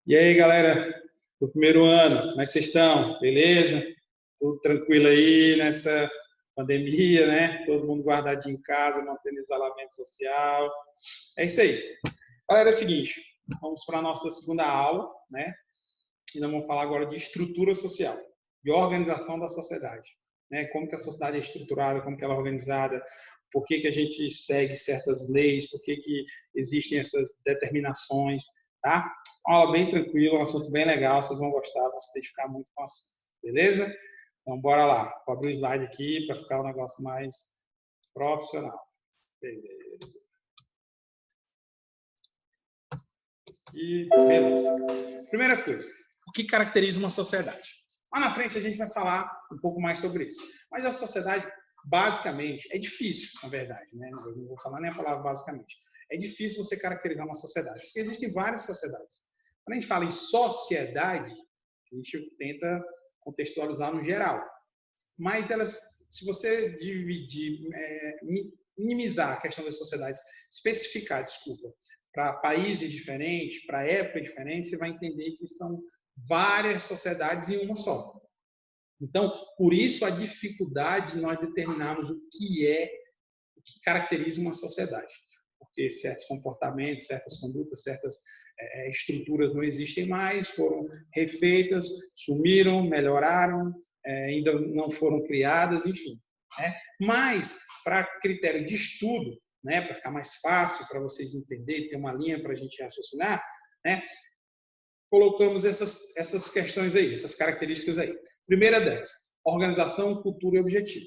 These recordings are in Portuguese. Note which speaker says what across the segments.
Speaker 1: E aí, galera do primeiro ano, como é que vocês estão? Beleza? Tudo tranquilo aí nessa pandemia, né? Todo mundo guardadinho em casa, mantendo isolamento social. É isso aí. Galera, é o seguinte, vamos para a nossa segunda aula, né? E nós vamos falar agora de estrutura social, de organização da sociedade, né? Como que a sociedade é estruturada, como que ela é organizada, por que que a gente segue certas leis, por que que existem essas determinações, tá? Uma aula bem tranquila, um assunto bem legal, vocês vão gostar, vão se identificar muito com o assunto, beleza? Então, bora lá. Vou abrir o slide aqui para ficar um negócio mais profissional. Beleza. E beleza. Primeira coisa, o que caracteriza uma sociedade? Lá na frente a gente vai falar um pouco mais sobre isso. Mas a sociedade, basicamente, é difícil, na verdade, né? Eu não vou falar nem a palavra basicamente. É difícil você caracterizar uma sociedade, porque existem várias sociedades. Quando a gente fala em sociedade, a gente tenta contextualizar no geral. Mas elas, se você dividir, minimizar a questão das sociedades, especificar, desculpa, para países diferentes, para épocas diferentes, você vai entender que são várias sociedades em uma só. Então, por isso a dificuldade de nós determinarmos o que caracteriza uma sociedade. Porque certos comportamentos, certas condutas, certas estruturas não existem mais, foram refeitas, sumiram, melhoraram, ainda não foram criadas, enfim. Né? Mas, para critério de estudo, né, para ficar mais fácil para vocês entenderem, ter uma linha para a gente raciocinar, né, colocamos essas questões aí, essas características aí. Primeira delas, organização, cultura e objetivo.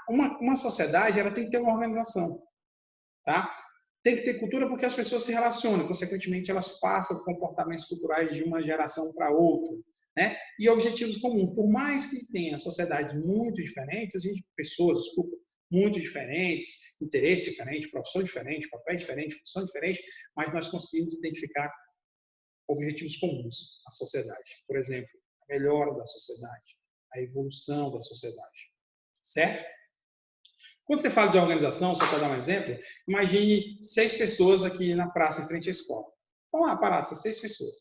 Speaker 1: Uma sociedade ela tem que ter uma organização. Tá? Tem que ter cultura porque as pessoas se relacionam, consequentemente elas passam comportamentos culturais de uma geração para outra, né? E objetivos comuns. Por mais que tenha sociedades muito diferentes, pessoas, desculpa, muito diferentes, interesses diferentes, profissões diferentes, papéis diferentes, funções diferentes, mas nós conseguimos identificar objetivos comuns à sociedade. Por exemplo, a melhora da sociedade, a evolução da sociedade, certo? Quando você fala de organização, só para dar um exemplo, imagine 6 pessoas aqui na praça, em frente à escola. Estão lá paradas, essas 6 pessoas.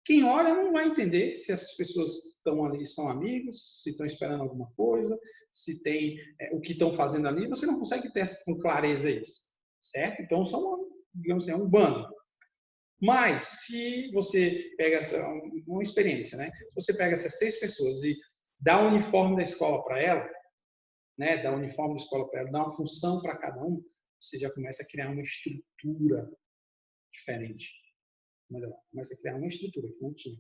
Speaker 1: Quem olha não vai entender se essas pessoas estão ali, são amigos, se estão esperando alguma coisa, se tem o que estão fazendo ali. Você não consegue ter com clareza isso, certo? Então, são, digamos assim, um bando. Mas, se você pega uma experiência, né? Se você pega essas 6 pessoas e dá o uniforme da escola para ela, né, dar um uniforme da escola para ela, dar uma função para cada um, você já começa a criar uma estrutura diferente. Melhor, começa a criar uma estrutura que não tinha.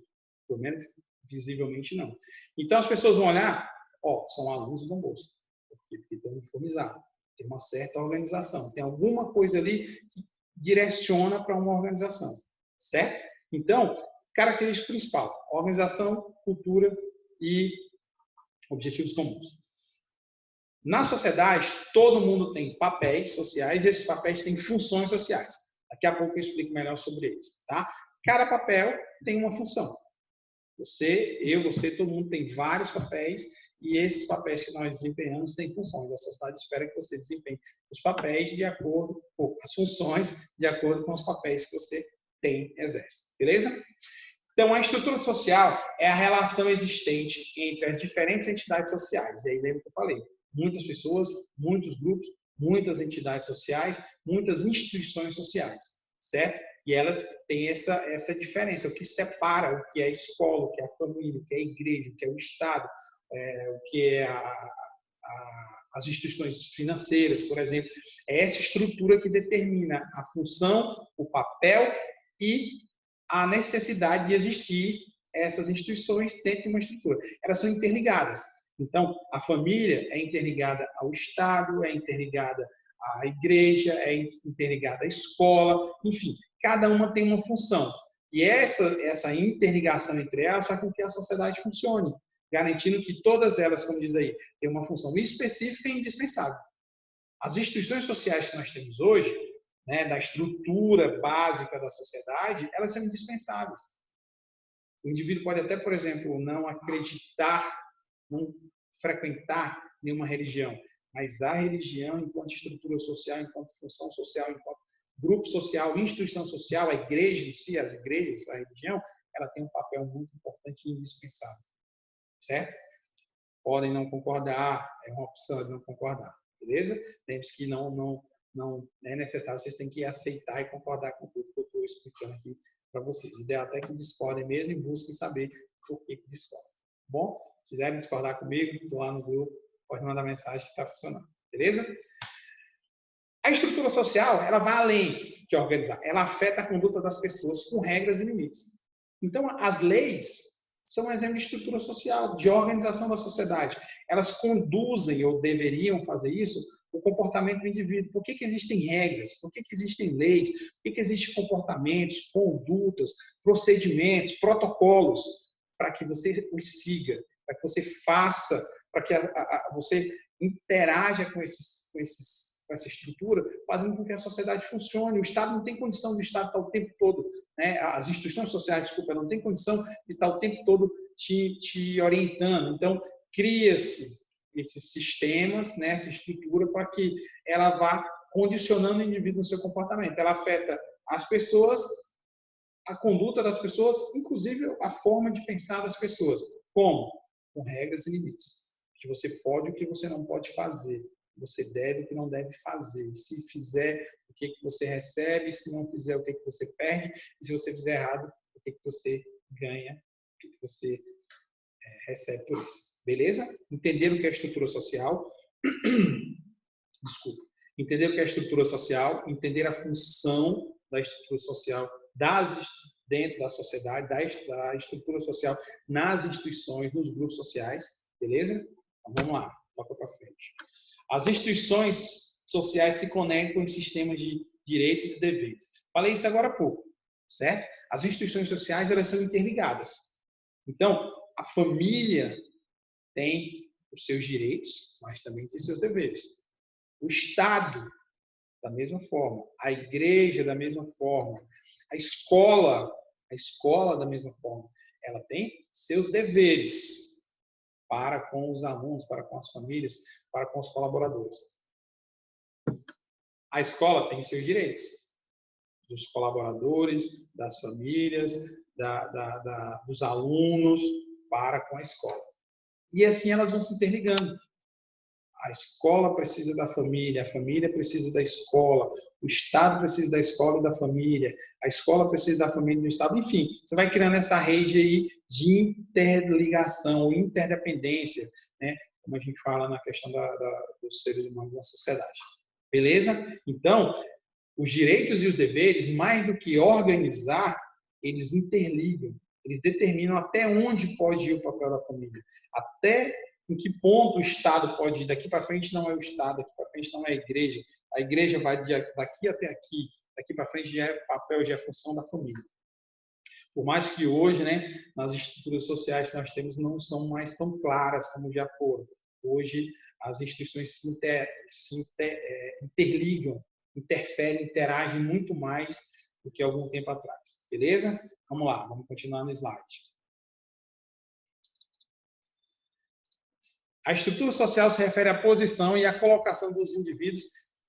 Speaker 1: Pelo menos, visivelmente, não. Então, as pessoas vão olhar, são alunos do Dom Bosco, porque estão uniformizados. Tem uma certa organização. Tem alguma coisa ali que direciona para uma organização. Certo? Então, característica principal, organização, cultura e objetivos comuns. Na sociedade, todo mundo tem papéis sociais e esses papéis têm funções sociais. Daqui a pouco eu explico melhor sobre eles. Tá? Cada papel tem uma função. Você, todo mundo tem vários papéis e esses papéis que nós desempenhamos têm funções. A sociedade espera que você desempenhe os papéis de acordo com as funções, de acordo com os papéis que você tem, exerce. Beleza? Então, a estrutura social é a relação existente entre as diferentes entidades sociais. E aí, lembra que eu falei? Muitas pessoas, muitos grupos, muitas entidades sociais, muitas instituições sociais, certo? E elas têm essa diferença, o que separa o que é a escola, o que é a família, o que é a igreja, o que é o Estado, o que é as instituições financeiras, por exemplo. É essa estrutura que determina a função, o papel e a necessidade de existir essas instituições dentro de uma estrutura. Elas são interligadas. Então, a família é interligada ao Estado, é interligada à igreja, é interligada à escola, enfim, cada uma tem uma função. E essa interligação entre elas faz com que a sociedade funcione, garantindo que todas elas, como diz aí, têm uma função específica e indispensável. As instituições sociais que nós temos hoje, né, da estrutura básica da sociedade, elas são indispensáveis. O indivíduo pode até, por exemplo, não acreditar, não frequentar nenhuma religião, mas a religião, enquanto estrutura social, enquanto função social, enquanto grupo social, instituição social, a igreja em si, as igrejas, a religião, ela tem um papel muito importante e indispensável, certo? Podem não concordar, é uma opção de não concordar, beleza? Lembre-se que não é necessário, vocês têm que aceitar e concordar com tudo que eu estou explicando aqui para vocês. O ideal até que discordem mesmo e busquem saber por que discordam. Bom, se quiserem discordar comigo, estou lá no grupo, pode mandar mensagem que está funcionando, beleza? A estrutura social, ela vai além de organizar, ela afeta a conduta das pessoas com regras e limites. Então, as leis são um exemplo de estrutura social, de organização da sociedade. Elas conduzem, ou deveriam fazer isso, o comportamento do indivíduo. Por que existem regras? Por que existem leis? Por que existem comportamentos, condutas, procedimentos, protocolos para que você os siga, para que você faça, para que você interaja com essa estrutura, fazendo com que a sociedade funcione. O Estado não tem condição de estar o tempo todo, né? As instituições sociais, desculpa, não tem condição de estar o tempo todo te orientando. Então, cria-se esses sistemas, né, essa estrutura, para que ela vá condicionando o indivíduo no seu comportamento. Ela afeta as pessoas, a conduta das pessoas, inclusive a forma de pensar das pessoas. Como? Com regras e limites. O que você pode e o que você não pode fazer. Você deve e o que não deve fazer. Se fizer, o que você recebe. Se não fizer, o que você perde. E se você fizer errado, o que você ganha, o que você recebe por isso. Beleza? Entender o que é estrutura social. Desculpa. Entender o que é estrutura social, entender a função da estrutura social dentro da sociedade, da estrutura social nas instituições, nos grupos sociais. Beleza? Então, vamos lá. Toca para frente. As instituições sociais se conectam em sistemas de direitos e deveres. Falei isso agora há pouco, certo? As instituições sociais, elas são interligadas. Então, a família tem os seus direitos, mas também tem seus deveres. O Estado, da mesma forma. A igreja, da mesma forma. A escola, da mesma forma. Ela tem seus deveres para com os alunos, para com as famílias, para com os colaboradores. A escola tem seus direitos, dos colaboradores, das famílias, dos alunos, para com a escola. E assim elas vão se interligando. A escola precisa da família, a família precisa da escola, o Estado precisa da escola e da família, a escola precisa da família e do Estado. Enfim, você vai criando essa rede aí de interligação, interdependência, né? Como a gente fala na questão dos seres humanos na sociedade. Beleza? Então, os direitos e os deveres, mais do que organizar, eles interligam, eles determinam até onde pode ir o papel da família, até em que ponto o Estado pode ir. Daqui para frente não é o Estado, daqui para frente não é a igreja vai daqui até aqui, daqui para frente já é papel, já é função da família. Por mais que hoje, né, nas estruturas sociais que nós temos não são mais tão claras como já foram. Hoje as instituições se interligam, interferem, interagem muito mais do que algum tempo atrás. Beleza? Vamos lá, vamos continuar no slide. A estrutura social se refere à posição e à colocação dos indivíduos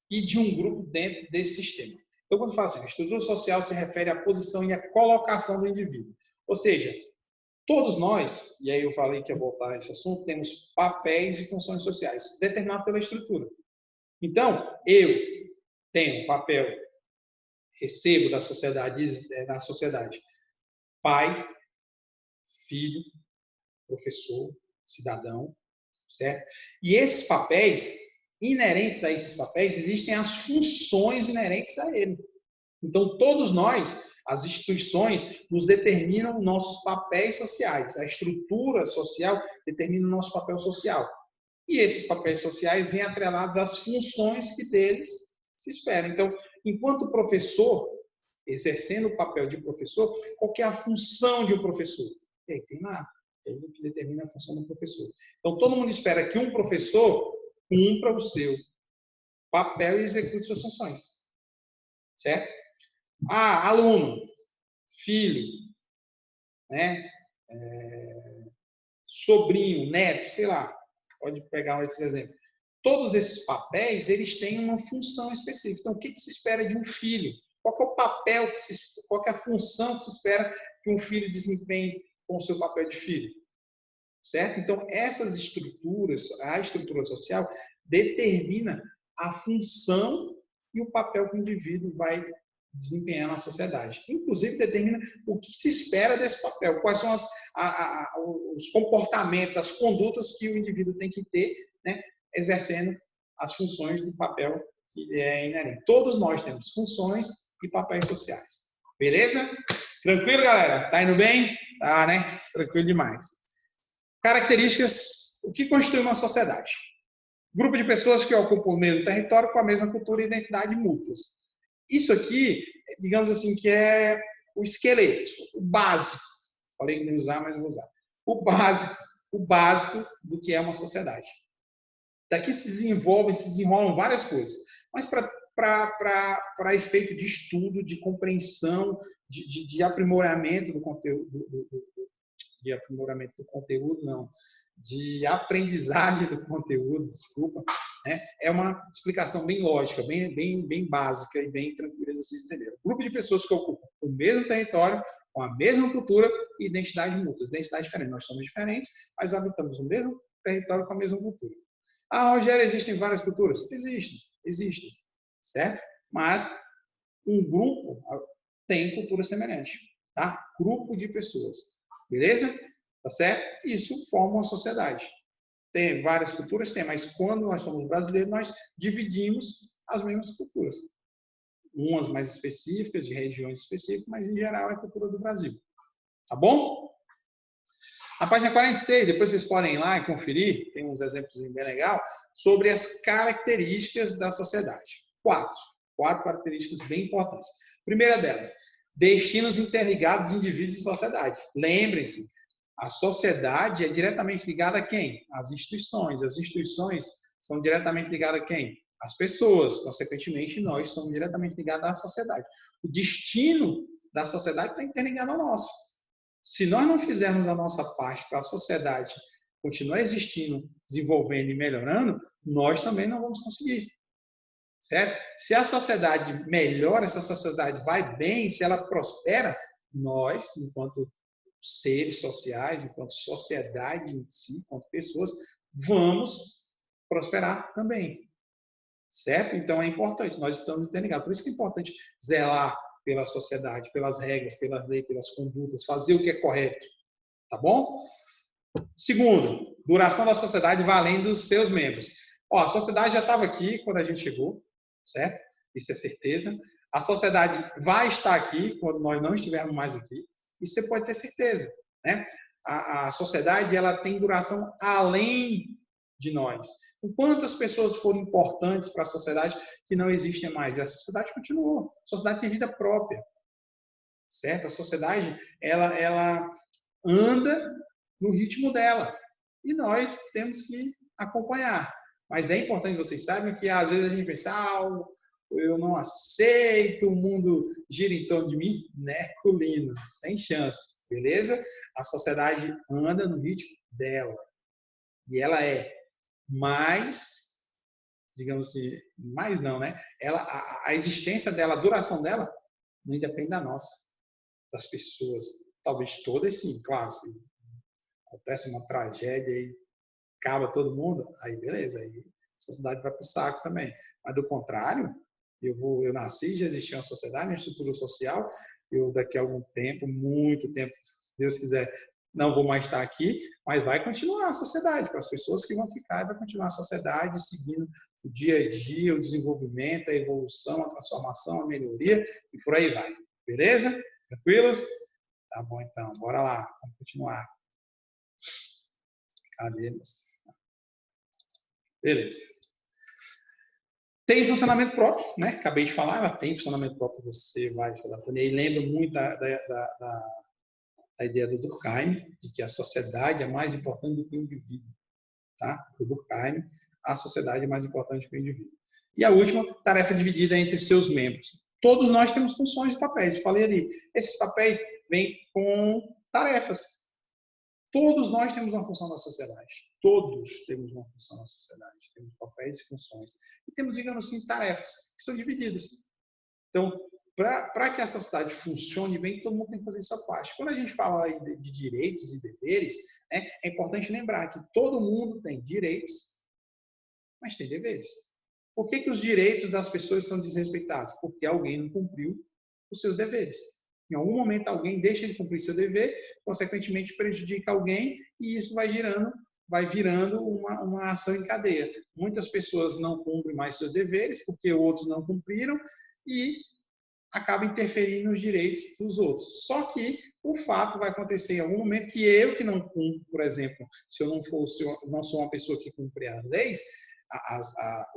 Speaker 1: e de um grupo dentro desse sistema. Então, quando fala assim, a estrutura social se refere à posição e à colocação do indivíduo. Ou seja, todos nós, e aí eu falei que ia voltar a esse assunto, temos papéis e funções sociais determinados pela estrutura. Então, eu tenho um papel, recebo da sociedade, pai, filho, professor, cidadão, certo? E esses papéis, inerentes a esses papéis, existem as funções inerentes a ele. Então, todos nós, as instituições, nos determinam nossos papéis sociais. A estrutura social determina o nosso papel social. E esses papéis sociais vêm atrelados às funções que deles se esperam. Então, enquanto professor, exercendo o papel de professor, qual que é a função de um professor? Tem nada. É isso que determina a função do professor. Então, todo mundo espera que um professor cumpra o seu papel e execute suas funções. Certo? Aluno, filho, né? Sobrinho, neto, sei lá. Pode pegar esse exemplo. todos esses papéis, eles têm uma função específica. Então, o que se espera de um filho? Qual que é o papel, qual que é a função que se espera que um filho desempenhe com o seu papel de filho? Certo? Então, essas estruturas, a estrutura social, determina a função e o papel que o indivíduo vai desempenhar na sociedade. Inclusive, determina o que se espera desse papel, quais são os comportamentos, as condutas que o indivíduo tem que ter, né, exercendo as funções do papel que é inerente. Todos nós temos funções e papéis sociais. Beleza? Tranquilo, galera? Tá indo bem? Tá, né? Tranquilo demais. Características, o que constitui uma sociedade? Grupo de pessoas que ocupam o mesmo território com a mesma cultura e identidade mútuas. Isso aqui, digamos assim, que é o esqueleto, o básico. Falei que não ia usar, mas vou usar. O básico do que é uma sociedade. Daqui se desenrolam várias coisas. Mas para efeito de estudo, de compreensão, de aprimoramento do conteúdo, de aprendizagem do conteúdo, desculpa, né? É uma explicação bem lógica, bem básica e bem tranquila de vocês entenderem. Grupo de pessoas que ocupam o mesmo território, com a mesma cultura e identidade mútuas. Identidade diferente. Nós somos diferentes, mas habitamos o mesmo território com a mesma cultura. Ah, Rogério, existem várias culturas? Existem, certo? Mas um grupo tem cultura semelhante, tá? Grupo de pessoas, beleza? Tá certo? Isso forma uma sociedade. Tem várias culturas? Tem, mas quando nós somos brasileiros, nós dividimos as mesmas culturas. Umas mais específicas, de regiões específicas, mas em geral é a cultura do Brasil. Tá bom? Na página 46, depois vocês podem ir lá e conferir, tem uns exemplos bem legais, sobre as características da sociedade. Quatro características bem importantes. Primeira delas, destinos interligados de indivíduos e sociedade. Lembrem-se, a sociedade é diretamente ligada a quem? Às instituições. As instituições são diretamente ligadas a quem? As pessoas. Consequentemente, nós somos diretamente ligados à sociedade. O destino da sociedade está interligado ao nosso. Se nós não fizermos a nossa parte para a sociedade continuar existindo, desenvolvendo e melhorando, nós também não vamos conseguir. Certo? Se a sociedade melhora, se a sociedade vai bem, se ela prospera, nós, enquanto seres sociais, enquanto sociedade em si, enquanto pessoas, vamos prosperar também. Certo? Então é importante, nós estamos interligados. Por isso que é importante zelar pela sociedade, pelas regras, pelas leis, pelas condutas, fazer o que é correto. Tá bom? Segundo, duração da sociedade valendo os seus membros. Ó, a sociedade já estava aqui quando a gente chegou, certo? Isso é certeza. A sociedade vai estar aqui quando nós não estivermos mais aqui. Isso você pode ter certeza, né? A sociedade, ela tem duração além de nós. Quantas pessoas foram importantes para a sociedade que não existem mais? E a sociedade continuou. A sociedade tem vida própria, certo? A sociedade, ela anda no ritmo dela. E nós temos que acompanhar. Mas é importante que vocês saibam que às vezes a gente pensa, eu não aceito, o mundo gira em torno de mim, né, Colino? Sem chance, beleza? A sociedade anda no ritmo dela. E ela é mais, digamos assim, mais não, né? A existência dela, a duração dela, não depende da nossa, das pessoas. Talvez todas sim, claro. Se acontece uma tragédia e acaba todo mundo, aí beleza, aí a sociedade vai para o saco também. Mas do contrário, eu nasci, já existia uma sociedade, uma estrutura social, eu daqui a algum tempo, muito tempo, se Deus quiser, não vou mais estar aqui, mas vai continuar a sociedade, para as pessoas que vão ficar, vai continuar a sociedade seguindo o dia a dia, o desenvolvimento, a evolução, a transformação, a melhoria, e por aí vai. Beleza? Tranquilos? Tá bom, então. Bora lá. Vamos continuar. Cadê você? Beleza. Tem funcionamento próprio, né? Acabei de falar, ela tem funcionamento próprio, você vai se adaptando. E aí lembra muito da ideia do Durkheim, de que a sociedade é mais importante do que o indivíduo. Tá? O Durkheim, a sociedade é mais importante que o indivíduo. E a última, tarefa dividida entre seus membros. Todos nós temos funções e papéis. Falei ali, esses papéis vêm com tarefas. Todos nós temos uma função na sociedade. Todos temos uma função na sociedade. Temos papéis e funções. E temos, digamos assim, tarefas que são divididas. Então, para que a sociedade funcione bem, todo mundo tem que fazer sua parte. Quando a gente fala aí de direitos e deveres, né, é importante lembrar que todo mundo tem direitos, mas tem deveres. Por que os direitos das pessoas são desrespeitados? Porque alguém não cumpriu os seus deveres. Em algum momento, alguém deixa de cumprir seu dever, consequentemente prejudica alguém, e isso vai virando uma ação em cadeia. Muitas pessoas não cumprem mais seus deveres, porque outros não cumpriram, e acaba interferindo nos direitos dos outros. Só que o fato vai acontecer em algum momento que eu que não cumpro, por exemplo, se eu não sou uma pessoa que cumpre as leis,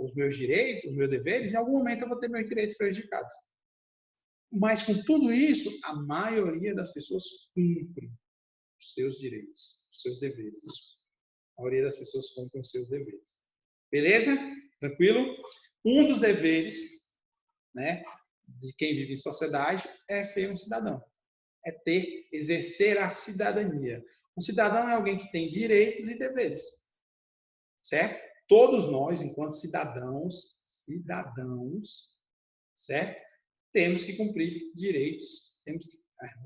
Speaker 1: os meus direitos, os meus deveres, em algum momento eu vou ter meus direitos prejudicados. Mas com tudo isso, a maioria das pessoas cumpre os seus direitos, os seus deveres. A maioria das pessoas cumpre os seus deveres. Beleza? Tranquilo? Um dos deveres, né, de quem vive em sociedade é ser um cidadão. É exercer a cidadania. Um cidadão é alguém que tem direitos e deveres. Certo? Todos nós, enquanto cidadãos, certo? Temos que cumprir direitos. Hoje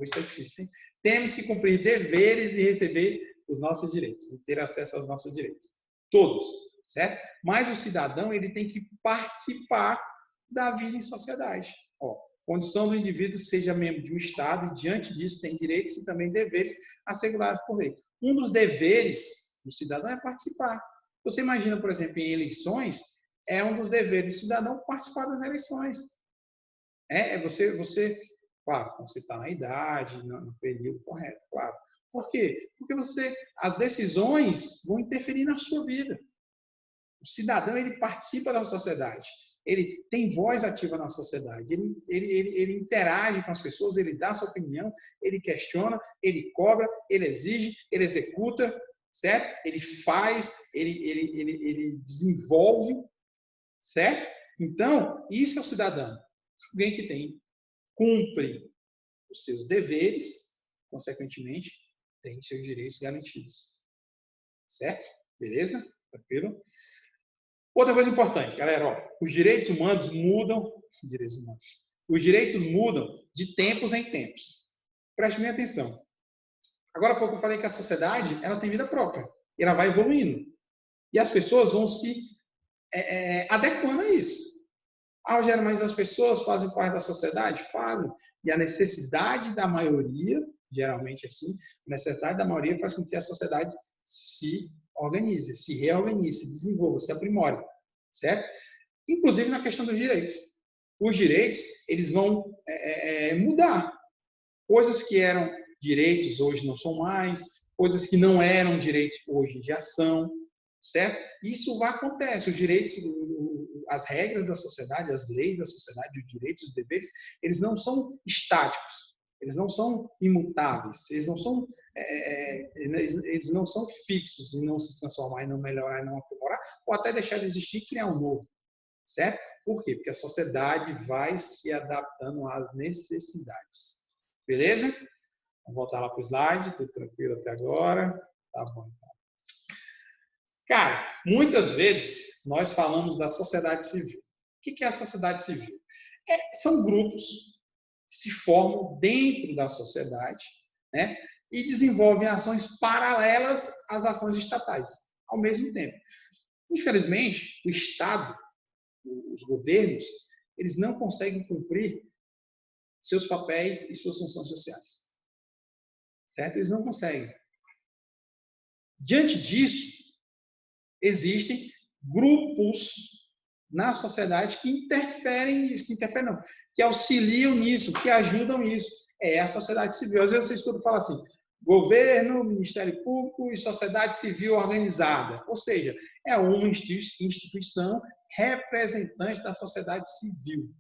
Speaker 1: está difícil, hein? Temos que cumprir deveres e receber os nossos direitos, e ter acesso aos nossos direitos. Todos, certo? Mas o cidadão, ele tem que participar da vida em sociedade. Condição do indivíduo que seja membro de um Estado e, diante disso, tem direitos e também deveres assegurados por lei. Um dos deveres do cidadão é participar. Você imagina, por exemplo, em eleições, é um dos deveres do cidadão participar das eleições. Você, claro, você está na idade, no período correto, claro. Por quê? Porque as decisões vão interferir na sua vida. O cidadão, ele participa da sociedade. Ele tem voz ativa na sociedade, ele interage com as pessoas, ele dá sua opinião, ele questiona, ele cobra, ele exige, ele executa, certo? Ele faz, ele desenvolve, certo? Então, isso é o cidadão. Alguém que cumpre os seus deveres, consequentemente, tem seus direitos garantidos. Certo? Beleza? Tranquilo? Outra coisa importante, galera, os direitos humanos mudam, os direitos mudam de tempos em tempos. Preste bem atenção. Agora há pouco eu falei que a sociedade, ela tem vida própria, e ela vai evoluindo. E as pessoas vão se adequando a isso. Rogério, mas as pessoas fazem parte da sociedade? Fazem. E a necessidade da maioria, geralmente assim, a necessidade da maioria faz com que a sociedade se organize, se reorganize, se desenvolva, se aprimore, certo? Inclusive na questão dos direitos. Os direitos, eles vão mudar. Coisas que eram direitos hoje não são mais, coisas que não eram direitos hoje já são, certo? Isso acontece, os direitos, as regras da sociedade, as leis da sociedade, os direitos e os deveres, eles não são estáticos. Eles não são imutáveis, eles não são fixos e não se transformar, e não melhorar, e não aprimorar, ou até deixar de existir e criar um novo. Certo? Por quê? Porque a sociedade vai se adaptando às necessidades. Beleza? Vamos voltar lá para o slide, tudo tranquilo até agora. Tá bom. Cara, muitas vezes nós falamos da sociedade civil. O que é a sociedade civil? São grupos que se formam dentro da sociedade, né, e desenvolvem ações paralelas às ações estatais, ao mesmo tempo. Infelizmente, o Estado, os governos, eles não conseguem cumprir seus papéis e suas funções sociais. Certo? Eles não conseguem. Diante disso, existem grupos na sociedade que interferem nisso, que auxiliam nisso, que ajudam nisso. É a sociedade civil. Às vezes você escuta falar assim, governo, Ministério Público e sociedade civil organizada. Ou seja, é uma instituição representante da sociedade civil,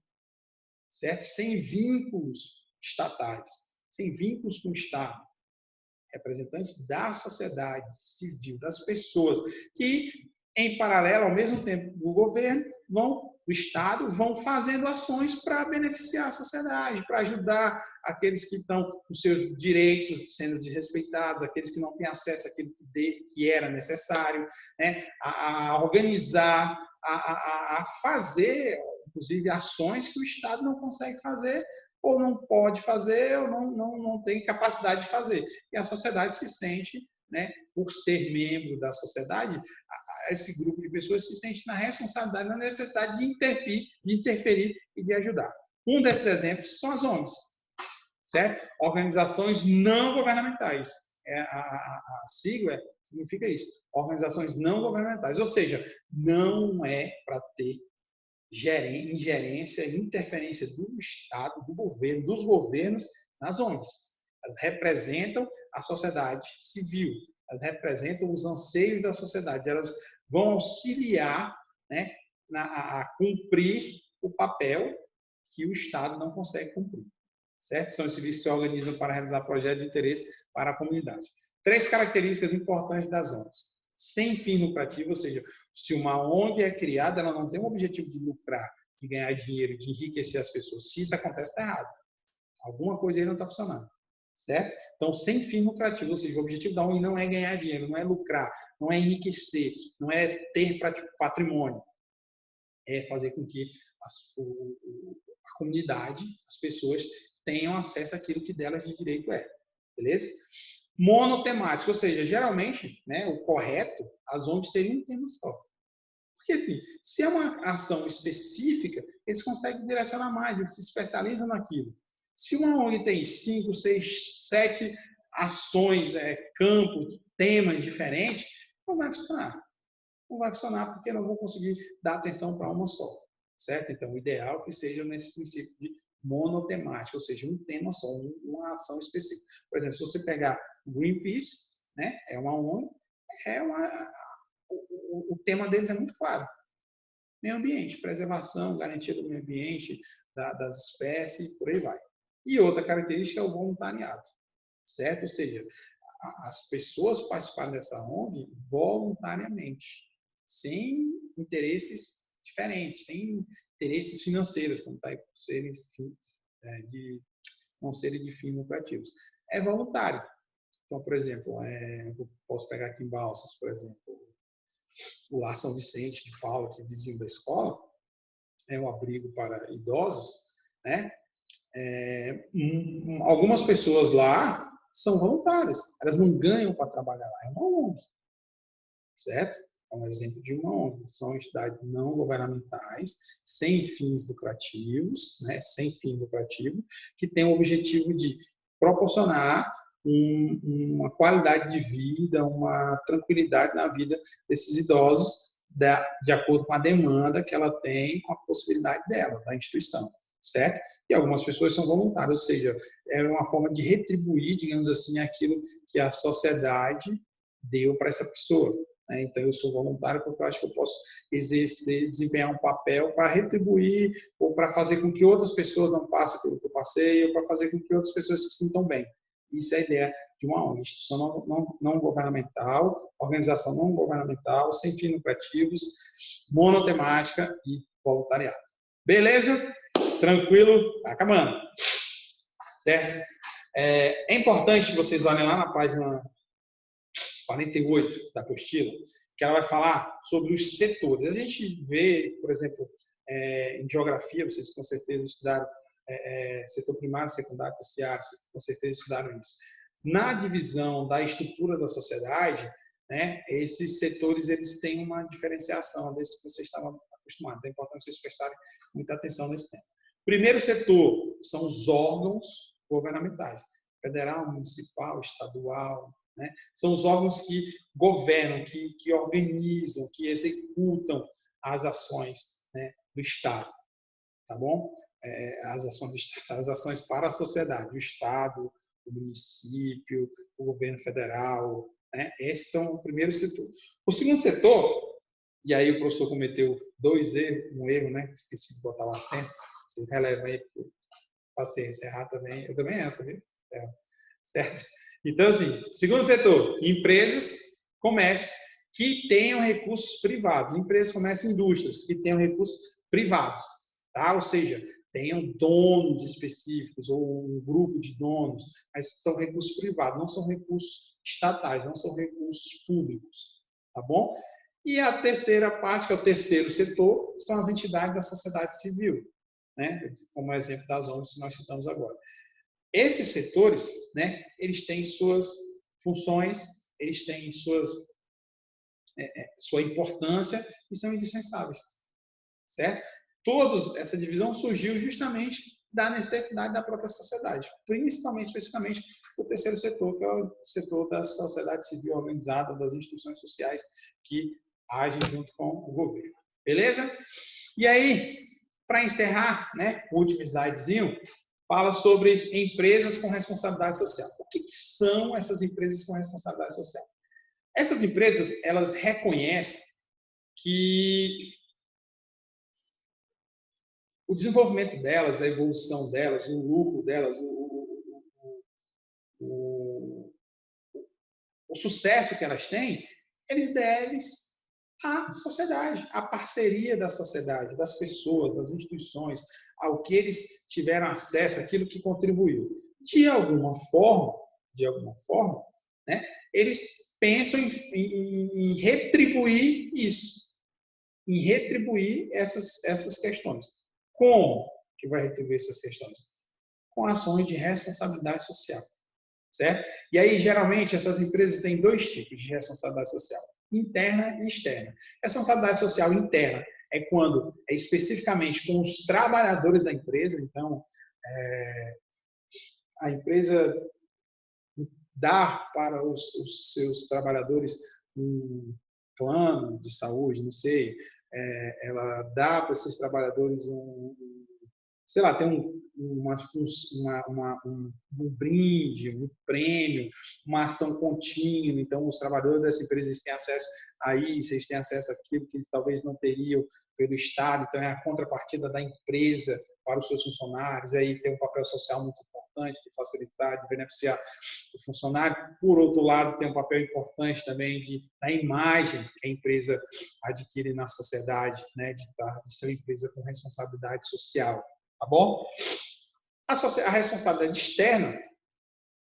Speaker 1: certo? Sem vínculos estatais, sem vínculos com o Estado. Representantes da sociedade civil, das pessoas, que, em paralelo, ao mesmo tempo do governo, vão do Estado vão fazendo ações para beneficiar a sociedade, para ajudar aqueles que estão com seus direitos sendo desrespeitados, aqueles que não têm acesso àquilo que era necessário, né? A organizar, a fazer, inclusive, ações que o Estado não consegue fazer, ou não pode fazer, ou não tem capacidade de fazer. E a sociedade se sente, né, por ser membro da sociedade, esse grupo de pessoas se sente na responsabilidade, na necessidade de interferir e de ajudar. Um desses exemplos são as ONGs, certo? Organizações não governamentais. A sigla significa isso, organizações não governamentais, ou seja, não é para ter ingerência, interferência do Estado, do governo, dos governos nas ONGs. Elas representam a sociedade civil, elas representam os anseios da sociedade, elas vão auxiliar, né, a cumprir o papel que o Estado não consegue cumprir. Certo? São os serviços que se organizam para realizar projetos de interesse para a comunidade. 3 características importantes das ONGs. Sem fim lucrativo, ou seja, se uma ONG é criada, ela não tem o objetivo de lucrar, de ganhar dinheiro, de enriquecer as pessoas. Se isso acontece, está errado. Alguma coisa aí não está funcionando. Certo? Então, sem fim lucrativo, ou seja, o objetivo da ONG não é ganhar dinheiro, não é lucrar, não é enriquecer, não é ter patrimônio. É fazer com que a comunidade, as pessoas, tenham acesso àquilo que delas de direito é. Beleza? Monotemático, ou seja, geralmente, né, o correto, as ONGs teriam um tema só. Porque, assim, se é uma ação específica, eles conseguem direcionar mais, eles se especializam naquilo. Se uma ONG tem 5, 6, 7 ações, campos, temas diferentes, não vai funcionar. Não vai funcionar porque não vão conseguir dar atenção para uma só. Certo? Então, o ideal é que seja nesse princípio de monotemática, ou seja, um tema só, uma ação específica. Por exemplo, se você pegar Greenpeace, né, é uma ONG, o tema deles é muito claro. Meio ambiente, preservação, garantia do meio ambiente, das espécies, por aí vai. E outra característica é o voluntariado, certo? Ou seja, as pessoas participarem dessa ONG voluntariamente, sem interesses diferentes, sem interesses financeiros, como está aí, não serem de fins lucrativos. É voluntário. Então, por exemplo, eu posso pegar aqui em Balsas, por exemplo, o Lar São Vicente de Paula, que é vizinho da escola, é um abrigo para idosos, né? Algumas pessoas lá são voluntárias, elas não ganham para trabalhar lá, é uma ONG, certo? É um exemplo de uma ONG, são entidades não governamentais, sem fins lucrativos, né? Sem fim lucrativo, que tem o objetivo de proporcionar uma qualidade de vida, uma tranquilidade na vida desses idosos, de acordo com a demanda que ela tem, com a possibilidade dela, da instituição, certo? E algumas pessoas são voluntárias, ou seja, é uma forma de retribuir, digamos assim, aquilo que a sociedade deu para essa pessoa. Então, eu sou voluntário porque eu acho que eu posso exercer, desempenhar um papel para retribuir ou para fazer com que outras pessoas não passem pelo que eu passei ou para fazer com que outras pessoas se sintam bem. Isso é a ideia de uma ONG, instituição não governamental, organização não governamental, sem fins lucrativos, monotemática e voluntariado. Beleza? Tranquilo? Tá acabando. Certo? É importante que vocês olhem lá na página 48 da apostila, que ela vai falar sobre os setores. A gente vê, por exemplo, em geografia, vocês com certeza estudaram setor primário, secundário, terciário, com certeza estudaram isso. Na divisão da estrutura da sociedade, né, esses setores eles têm uma diferenciação desses que vocês estavam acostumados. É importante vocês prestarem muita atenção nesse tema. Primeiro setor são os órgãos governamentais, federal, municipal, estadual, né? São os órgãos que governam, que organizam, que executam as ações, né, do Estado, tá bom? As ações do Estado, as ações para a sociedade, o Estado, o município, o governo federal, né? Esses são o primeiro setor. O segundo setor, e aí o professor cometeu um erro, né? Esqueci de botar o acento, vocês relevam aí, porque paciência, errar também, eu também essa, viu? Certo? Então, assim, segundo setor, empresas, comércios que tenham recursos privados, empresas, comércio, indústrias que tenham recursos privados, tá? Ou seja, tenham donos específicos ou um grupo de donos, mas são recursos privados, não são recursos estatais, não são recursos públicos, tá bom? E a terceira parte, que é o terceiro setor, são as entidades da sociedade civil, né? Como exemplo das ONGs que nós citamos agora. Esses setores, né, eles têm suas funções, eles têm sua importância e são indispensáveis, certo? Essa divisão surgiu justamente da necessidade da própria sociedade, principalmente, especificamente, o terceiro setor, que é o setor da sociedade civil organizada, das instituições sociais que agem junto com o governo. Beleza? E aí, para encerrar, né, o último slidezinho, fala sobre empresas com responsabilidade social. O que são essas empresas com responsabilidade social? Essas empresas, elas reconhecem que o desenvolvimento delas, a evolução delas, o lucro delas, o sucesso que elas têm, eles devem à sociedade, à parceria da sociedade, das pessoas, das instituições, ao que eles tiveram acesso, aquilo que contribuiu. De alguma forma, né, eles pensam em retribuir isso, em retribuir essas questões. Como que vai retribuir essas questões? Com ações de responsabilidade social, certo? E aí, geralmente, essas empresas têm dois tipos de responsabilidade social, interna e externa. Responsabilidade social interna é quando é especificamente com os trabalhadores da empresa, então, a empresa dá para os seus trabalhadores um plano de saúde, não sei, ela dá para esses trabalhadores sei lá, tem um brinde, um prêmio, uma ação contínua. Então, os trabalhadores dessa empresa têm acesso a isso, eles têm acesso àquilo que eles talvez não teriam pelo Estado. Então, é a contrapartida da empresa para os seus funcionários. Aí tem um papel social muito importante de facilitar, de beneficiar o funcionário. Por outro lado, tem um papel importante também da imagem que a empresa adquire na sociedade, né, de ser uma empresa com responsabilidade social. Tá bom? A responsabilidade externa,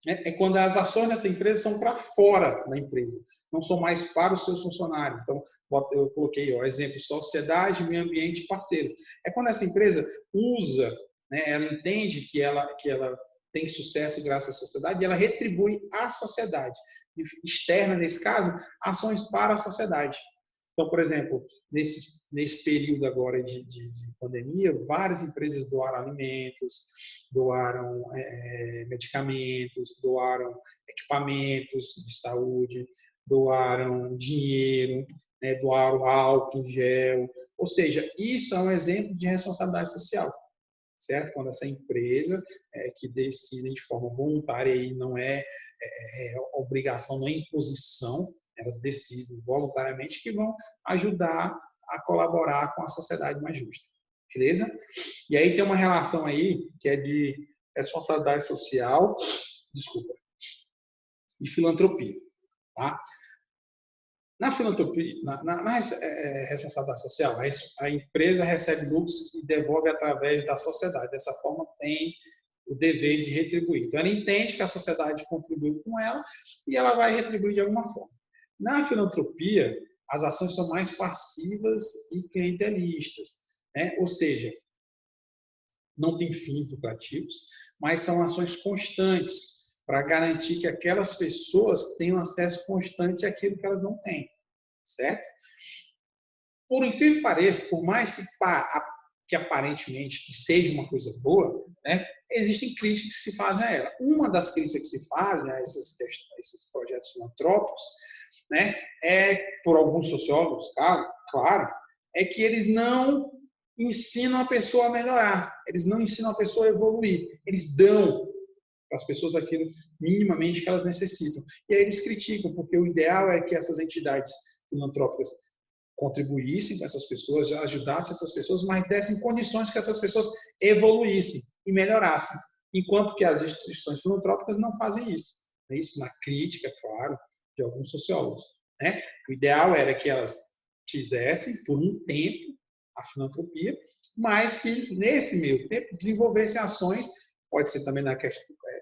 Speaker 1: né, é quando as ações dessa empresa são para fora da empresa, não são mais para os seus funcionários. Então, eu coloquei o exemplo: sociedade, meio ambiente e parceiros. É quando essa empresa usa, né, ela entende que ela tem sucesso graças à sociedade e ela retribui à sociedade. Externa, nesse caso, ações para a sociedade. Então, por exemplo, nesse período agora de pandemia, várias empresas doaram alimentos, doaram medicamentos, doaram equipamentos de saúde, doaram dinheiro, né, doaram álcool em gel. Ou seja, isso é um exemplo de responsabilidade social, certo? Quando essa empresa que decide de forma voluntária, e não é obrigação, não é imposição, elas decidem voluntariamente que vão ajudar a colaborar com a sociedade mais justa. Beleza? E aí tem uma relação aí que é de responsabilidade social, e filantropia. Tá? Na filantropia, na responsabilidade social, a empresa recebe lucros e devolve através da sociedade. Dessa forma, tem o dever de retribuir. Então, ela entende que a sociedade contribuiu com ela e ela vai retribuir de alguma forma. Na filantropia, as ações são mais passivas e clientelistas, né? Ou seja, não tem fins lucrativos, mas são ações constantes para garantir que aquelas pessoas tenham acesso constante àquilo que elas não têm, certo? Por incrível que pareça, por mais que aparentemente que seja uma coisa boa, né, existem críticas que se fazem a ela. Uma das críticas que se fazem a esses projetos filantrópicos, né, por alguns sociólogos, claro, é que eles não ensinam a pessoa a melhorar, eles não ensinam a pessoa a evoluir, eles dão para as pessoas aquilo minimamente que elas necessitam. E aí eles criticam, porque o ideal é que essas entidades filantrópicas contribuíssem com essas pessoas, ajudassem essas pessoas, mas dessem condições que essas pessoas evoluíssem e melhorassem. Enquanto que as instituições filantrópicas não fazem isso. Isso na crítica, claro, de alguns sociólogos, né? O ideal era que elas fizessem, por um tempo, a filantropia, mas que nesse meio tempo desenvolvessem ações, pode ser também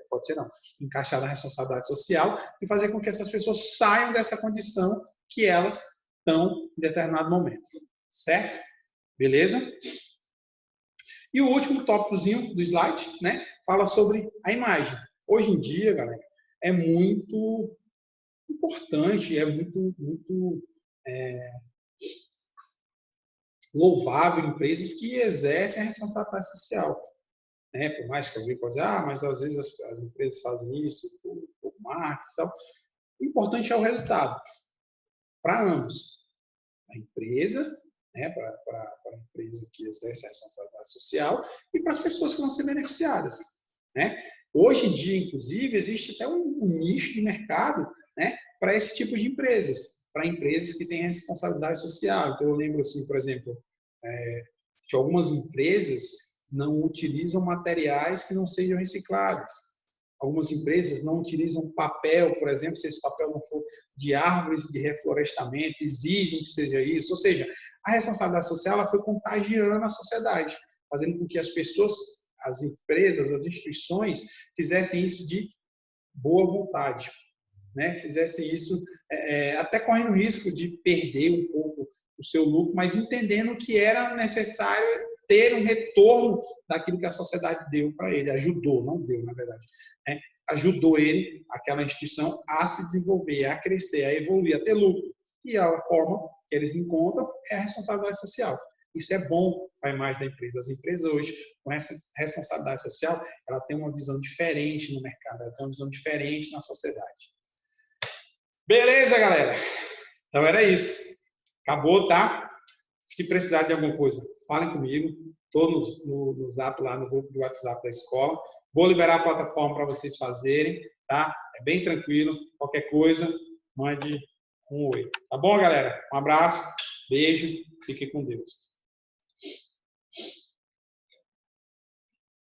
Speaker 1: pode ser não, encaixar na responsabilidade social e fazer com que essas pessoas saiam dessa condição que elas estão em determinado momento. Certo? Beleza? E o último tópicozinho do slide, né, fala sobre a imagem. Hoje em dia, galera, é muito importante, é muito louvável empresas que exercem a responsabilidade social. Né? Por mais que alguém possa dizer, mas às vezes as empresas fazem isso por marketing e tal. O importante é o resultado. Para ambos. A empresa, né, para a empresa que exerce a responsabilidade social e para as pessoas que vão ser beneficiadas. Né? Hoje em dia, inclusive, existe até um nicho de mercado, né, para esse tipo de empresas, para empresas que têm responsabilidade social. Então, eu lembro, assim, por exemplo, que algumas empresas não utilizam materiais que não sejam recicláveis. Algumas empresas não utilizam papel, por exemplo, se esse papel não for de árvores de reflorestamento, exigem que seja isso. Ou seja, a responsabilidade social ela foi contagiando a sociedade, fazendo com que as pessoas, as empresas, as instituições fizessem isso de boa vontade, né? Fizessem isso até correndo o risco de perder um pouco o seu lucro, mas entendendo que era necessário ter um retorno daquilo que a sociedade deu para ele, ajudou, não deu, na verdade, né? Ajudou ele, aquela instituição, a se desenvolver, a crescer, a evoluir, a ter lucro. E a forma que eles encontram é a responsabilidade social. Isso é bom para a imagem da empresa. As empresas hoje, com essa responsabilidade social, ela tem uma visão diferente no mercado, ela tem uma visão diferente na sociedade. Beleza, galera? Então era isso. Acabou, tá? Se precisar de alguma coisa, falem comigo. Estou no Zap, lá no grupo do WhatsApp da escola. Vou liberar a plataforma para vocês fazerem, tá? É bem tranquilo. Qualquer coisa, mande um oi. Tá bom, galera? Um abraço, beijo, fiquem com Deus.